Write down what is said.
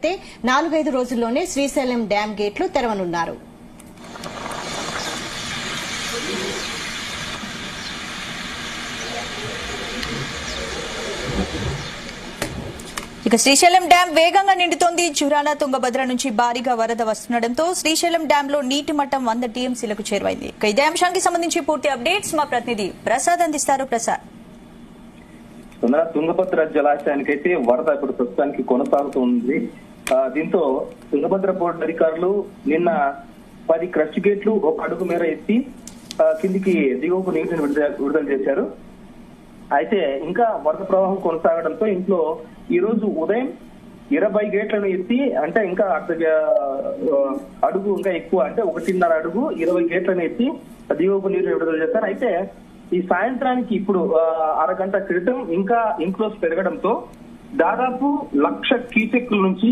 అయితే 4-5 రోజుల్లోనే శ్రీశైలం డ్యాం గేట్లు తెరవనున్నారు. ఇక శ్రీశైలం డ్యాం వేగంగా నిండుతోంది. జురాల తుంగభద్ర నుంచి భారీగా వరద వస్తుండటంతో శ్రీశైలం డ్యాం లో నీటి మట్టం 100 టీఎంసీలకు చేరువైంది. ఇక ఇదే అంశానికి సంబంధించి పూర్తి అప్డేట్స్ మా ప్రతినిధి ప్రసాద్ అందిస్తారు. ప్రసాద్, తుంగభద్ర జలాశయానికైతే వరద ఇప్పుడు ప్రస్తుతానికి కొనసాగుతుంది. దీంతో తుంగభద్ర బోర్డు అధికారులు నిన్న 10 క్రష్ గేట్లు 1 అడుగు మేర ఎత్తి కిందికి దిగువకు నీటిని విడుదల చేశారు. అయితే ఇంకా వరద ప్రవాహం కొనసాగడంతో ఇంట్లో ఈ రోజు ఉదయం 20 గేట్లను ఎత్తి, అంటే ఇంకా అడుగు ఇంకా ఎక్కువ, అంటే 1.5 అడుగు 20 గేట్లను ఎత్తి దిగువకు నీటిని విడుదల చేశారు. అయితే ఈ సాయంత్రానికి ఇప్పుడు అరగంట క్రితం ఇంకా ఇన్ఫ్లోస్ పెరగడంతో దాదాపు 1,00,000 క్యూసెక్ల నుంచి